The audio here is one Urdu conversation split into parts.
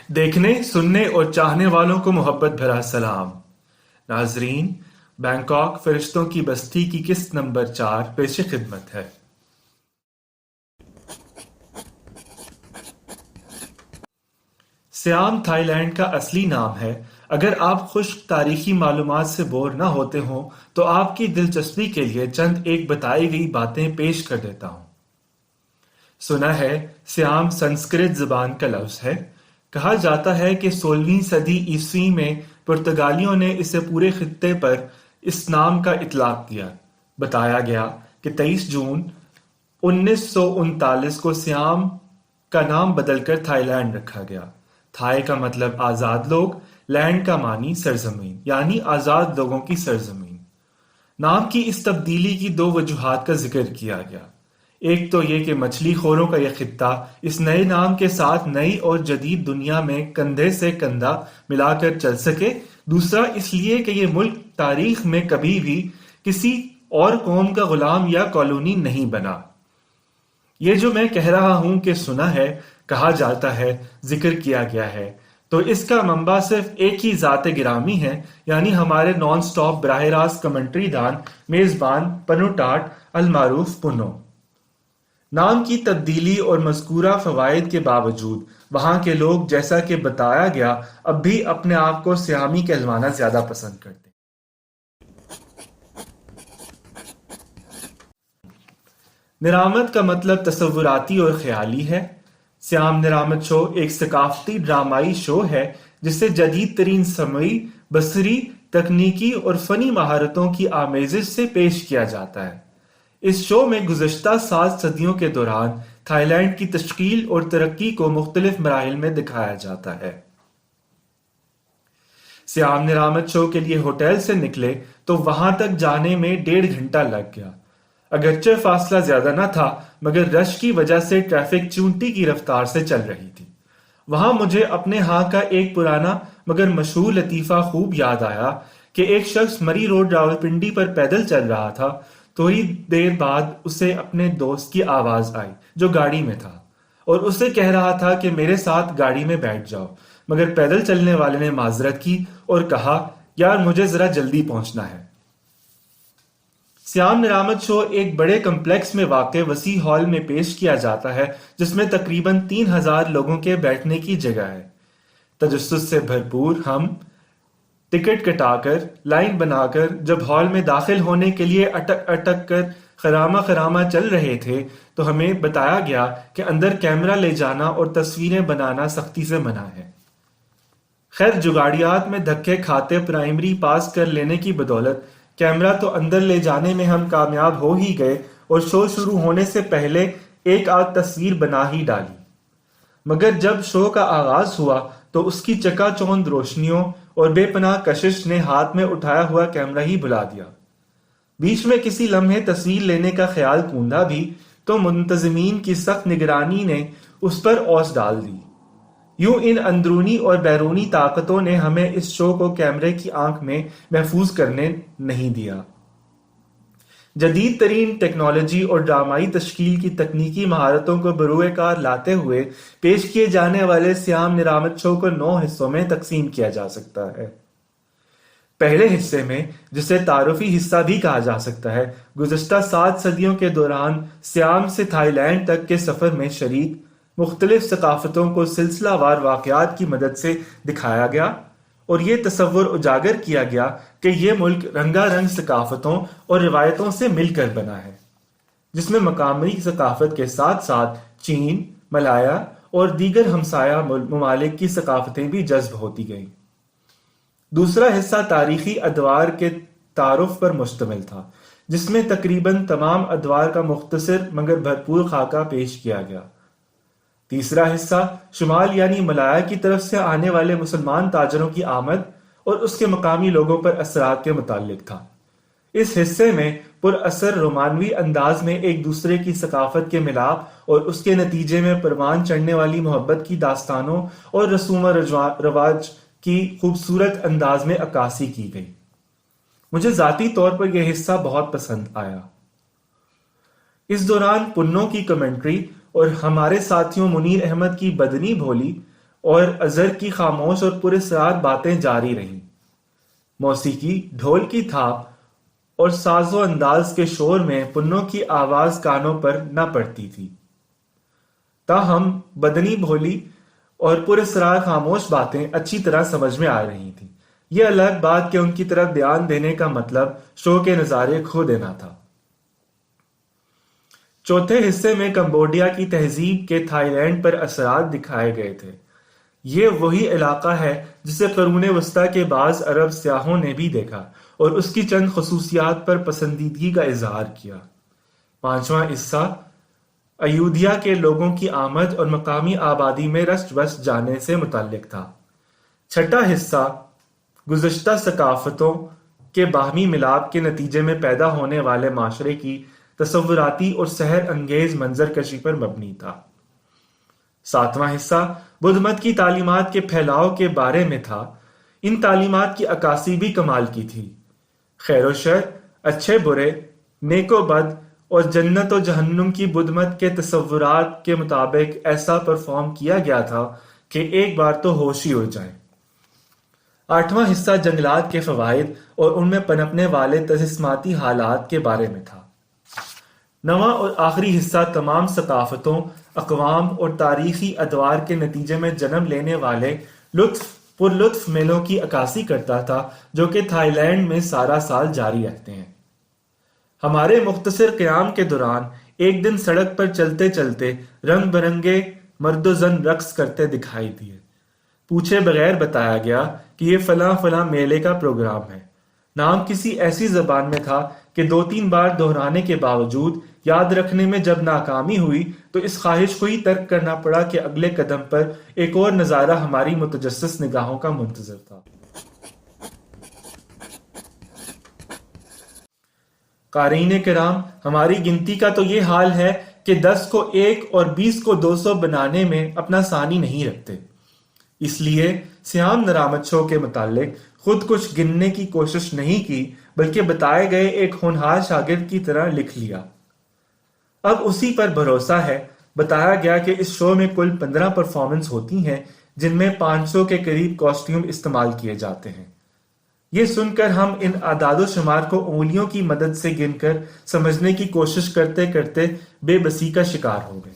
دیکھنے، سننے اور چاہنے والوں کو محبت بھرا سلام۔ ناظرین، بینکاک فرشتوں کی بستی کی قسط نمبر 4 پیش خدمت ہے۔ سیام تھائی لینڈ کا اصلی نام ہے۔ اگر آپ خشک تاریخی معلومات سے بور نہ ہوتے ہوں تو آپ کی دلچسپی کے لیے چند ایک بتائی گئی باتیں پیش کر دیتا ہوں۔ سنا ہے سیام سنسکرت زبان کا لفظ ہے۔ کہا جاتا ہے کہ 16ویں صدی عیسوی میں پرتگالیوں نے اسے پورے خطے پر اس نام کا اطلاق دیا۔ بتایا گیا کہ 23 جون 1939 کو سیام کا نام بدل کر تھائی لینڈ رکھا گیا۔ تھائی کا مطلب آزاد لوگ، لینڈ کا معنی سرزمین، یعنی آزاد لوگوں کی سرزمین۔ نام کی اس تبدیلی کی 2 وجوہات کا ذکر کیا گیا۔ ایک تو یہ کہ مچھلی خوروں کا یہ خطہ اس نئے نام کے ساتھ نئی اور جدید دنیا میں کندھے سے کندھا ملا کر چل سکے۔ دوسرا اس لیے کہ یہ ملک تاریخ میں کبھی بھی کسی اور قوم کا غلام یا کالونی نہیں بنا۔ یہ جو میں کہہ رہا ہوں کہ سنا ہے، کہا جاتا ہے، ذکر کیا گیا ہے، تو اس کا منبع صرف ایک ہی ذات گرامی ہے، یعنی ہمارے نان سٹاپ براہ راست کمنٹری دان میزبان پنو ٹاٹ المعروف پنو۔ نام کی تبدیلی اور مذکورہ فوائد کے باوجود وہاں کے لوگ، جیسا کہ بتایا گیا، اب بھی اپنے آپ کو سیامی کہلوانا زیادہ پسند کرتے ہیں۔ نرامت کا مطلب تصوراتی اور خیالی ہے۔ سیام نرامت شو ایک ثقافتی ڈرامائی شو ہے جسے جدید ترین سمعی، بصری، تکنیکی اور فنی مہارتوں کی آمیزش سے پیش کیا جاتا ہے۔ اس شو میں گزشتہ 7 صدیوں کے دوران تھائی لینڈ کی تشکیل اور ترقی کو مختلف مراحل میں دکھایا جاتا ہے۔ سیام نرامت شو کے لیے ہوٹل سے نکلے تو وہاں تک جانے میں 1.5 گھنٹہ لگ گیا۔ اگرچہ فاصلہ زیادہ نہ تھا، مگر رش کی وجہ سے ٹریفک چونٹی کی رفتار سے چل رہی تھی۔ وہاں مجھے اپنے ہاں کا ایک پرانا مگر مشہور لطیفہ خوب یاد آیا کہ ایک شخص مری روڈ راولپنڈی پر پیدل چل رہا تھا۔ تھوڑی دیر بعد اسے اپنے دوست کی آواز آئی جو گاڑی میں تھا اور اسے کہہ رہا تھا کہ میرے ساتھ گاڑی میں بیٹھ جاؤ، مگر پیدل چلنے والے نے معذرت کی اور کہا، یار مجھے ذرا جلدی پہنچنا ہے۔ سیام نرامت شو ایک بڑے کمپلیکس میں واقع وسیع ہال میں پیش کیا جاتا ہے جس میں تقریباً 3000 لوگوں کے بیٹھنے کی جگہ ہے۔ تجسس سے بھرپور ہم ٹکٹ کٹا کر، لائن بنا کر جب ہال میں داخل ہونے کے لیے اٹک اٹک کر خرامہ چل رہے تھے تو ہمیں بتایا گیا کہ اندر کیمرہ لے جانا اور تصویریں بنانا سختی سے منع ہے۔ خیر جگاڑیات میں دھکے کھاتے پرائمری پاس کر لینے کی بدولت کیمرہ تو اندر لے جانے میں ہم کامیاب ہو ہی گئے اور شو شروع ہونے سے پہلے ایک آدھ تصویر بنا ہی ڈالی۔ مگر جب شو کا آغاز ہوا تو اس کی چکا چوند روشنیوں اور بے پناہ کشش نے ہاتھ میں اٹھایا ہوا کیمرہ ہی بھلا دیا۔ بیچ میں کسی لمحے تصویر لینے کا خیال کوندا بھی تو منتظمین کی سخت نگرانی نے اس پر اوس ڈال دی۔ یوں ان اندرونی اور بیرونی طاقتوں نے ہمیں اس شو کو کیمرے کی آنکھ میں محفوظ کرنے نہیں دیا۔ جدید ترین ٹیکنالوجی اور ڈرامائی تشکیل کی تکنیکی مہارتوں کو بروئے کار لاتے ہوئے پیش کیے جانے والے سیام نرامت شو کو 9 حصوں میں تقسیم کیا جا سکتا ہے۔ پہلے حصے میں، جسے تعارفی حصہ بھی کہا جا سکتا ہے، گزشتہ 7 صدیوں کے دوران سیام سے تھائی لینڈ تک کے سفر میں شریک مختلف ثقافتوں کو سلسلہ وار واقعات کی مدد سے دکھایا گیا اور یہ تصور اجاگر کیا گیا کہ یہ ملک رنگا رنگ ثقافتوں اور روایتوں سے مل کر بنا ہے، جس میں مقامی ثقافت کے ساتھ ساتھ چین، ملایا اور دیگر ہمسایہ ممالک کی ثقافتیں بھی جذب ہوتی گئیں۔ دوسرا حصہ تاریخی ادوار کے تعارف پر مشتمل تھا، جس میں تقریباً تمام ادوار کا مختصر مگر بھرپور خاکہ پیش کیا گیا۔ تیسرا حصہ شمال یعنی ملایا کی طرف سے آنے والے مسلمان تاجروں کی آمد اور اس کے مقامی لوگوں پر اثرات کے متعلق تھا۔ اس حصے میں پر اثر رومانوی انداز میں ایک دوسرے کی ثقافت کے ملاپ اور اس کے نتیجے میں پروان چڑھنے والی محبت کی داستانوں اور رسوم و رواج کی خوبصورت انداز میں عکاسی کی گئی۔ مجھے ذاتی طور پر یہ حصہ بہت پسند آیا۔ اس دوران پنوں کی کمنٹری اور ہمارے ساتھیوں منیر احمد کی بدنی بھولی اور ازر کی خاموش اور پراسرار باتیں جاری رہیں۔ موسیقی، ڈھول کی تھاپ اور ساز و انداز کے شور میں پنوں کی آواز کانوں پر نہ پڑتی تھی، تاہم بدنی بھولی اور پراسرار خاموش باتیں اچھی طرح سمجھ میں آ رہی تھیں۔ یہ الگ بات کہ ان کی طرف دھیان دینے کا مطلب شو کے نظارے کھو دینا تھا۔ چوتھے حصے میں کمبوڈیا کی تہذیب کے تھائی لینڈ پر اثرات دکھائے گئے تھے۔ یہ وہی علاقہ ہے جسے قرون وسطیٰ کے بعض عرب سیاحوں نے بھی دیکھا اور اس کی چند خصوصیات پر پسندیدگی کا اظہار کیا۔ پانچواں حصہ ایودھیا کے لوگوں کی آمد اور مقامی آبادی میں رچ بس جانے سے متعلق تھا۔ چھٹا حصہ گزشتہ ثقافتوں کے باہمی ملاپ کے نتیجے میں پیدا ہونے والے معاشرے کی تصوراتی اور سحر انگیز منظر کشی پر مبنی تھا۔ ساتواں حصہ بدھ مت کی تعلیمات کے پھیلاؤ کے بارے میں تھا۔ ان تعلیمات کی عکاسی بھی کمال کی تھی۔ خیر و شر، اچھے برے، نیک و بد اور جنت و جہنم کی بدھ مت کے تصورات کے مطابق ایسا پرفارم کیا گیا تھا کہ ایک بار تو ہوش ہی اڑ جائے۔ آٹھواں حصہ جنگلات کے فوائد اور ان میں پنپنے والے تجسماتی حالات کے بارے میں تھا۔ نواں اور آخری حصہ تمام ثقافتوں، اقوام اور تاریخی ادوار کے نتیجے میں جنم لینے والے پر لطف میلوں کی عکاسی کرتا تھا جو کہ تھائی لینڈ میں سارا سال جاری رہتے ہیں۔ ہمارے مختصر قیام کے دوران ایک دن سڑک پر چلتے چلتے رنگ برنگے مرد و زن رقص کرتے دکھائی دیے۔ پوچھے بغیر بتایا گیا کہ یہ فلاں فلاں میلے کا پروگرام ہے۔ نام کسی ایسی زبان میں تھا کہ 2-3 بار دہرانے کے باوجود یاد رکھنے میں جب ناکامی ہوئی تو اس خواہش کو ہی ترک کرنا پڑا کہ اگلے قدم پر ایک اور نظارہ ہماری متجسس نگاہوں کا منتظر تھا۔ قارئین کرام، ہماری گنتی کا تو یہ حال ہے کہ 10 کو 1 اور 20 کو 200 بنانے میں اپنا ثانی نہیں رکھتے۔ اس لیے سیام نرامت شو کے متعلق خود کچھ گننے کی کوشش نہیں کی بلکہ بتائے گئے ایک ہونہار شاگرد کی طرح لکھ لیا۔ اب اسی پر بھروسہ ہے۔ بتایا گیا کہ اس شو میں کل 15 پرفارمنس ہوتی ہیں جن میں 500 کے قریب کاسٹیوم استعمال کیے جاتے ہیں۔ یہ سن کر ہم ان اعداد و شمار کو انگلیوں کی مدد سے گن کر سمجھنے کی کوشش کرتے کرتے بے بسی کا شکار ہو گئے۔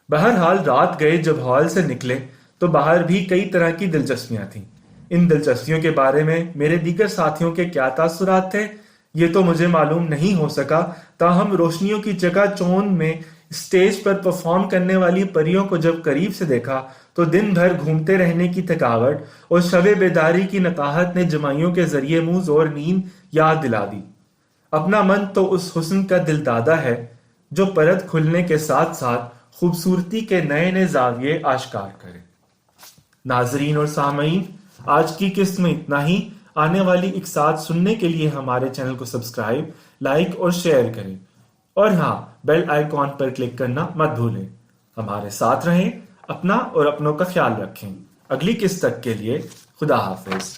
بہرحال رات گئے جب ہال سے نکلے تو باہر بھی کئی طرح کی دلچسپیاں تھیں۔ ان دلچسپیوں کے بارے میں میرے دیگر ساتھیوں کے کیا تاثرات تھے یہ تو مجھے معلوم نہیں ہو سکا، تاہم روشنیوں کی چکا چوند میں اسٹیج پر پرفارم کرنے والی پریوں کو جب قریب سے دیکھا تو دن بھر گھومتے رہنے کی تھکاوٹ اور شب بیداری کی نقاہت نے جمائیوں کے ذریعے منہ زور نیند یاد دلا دی۔ اپنا من تو اس حسن کا دل دادا ہے جو پرد کھلنے کے ساتھ ساتھ خوبصورتی کے نئے نئے زاویے آشکار کرے۔ ناظرین اور سامعین، آج کی قسط میں اتنا ہی۔ آنے والی اقساط سننے کے لیے ہمارے چینل کو سبسکرائب، لائک اور شیئر کریں، اور ہاں، بیل آئیکن پر کلک کرنا مت بھولیں۔ ہمارے ساتھ رہیں، اپنا اور اپنوں کا خیال رکھیں۔ اگلی قسط تک کے لیے خدا حافظ۔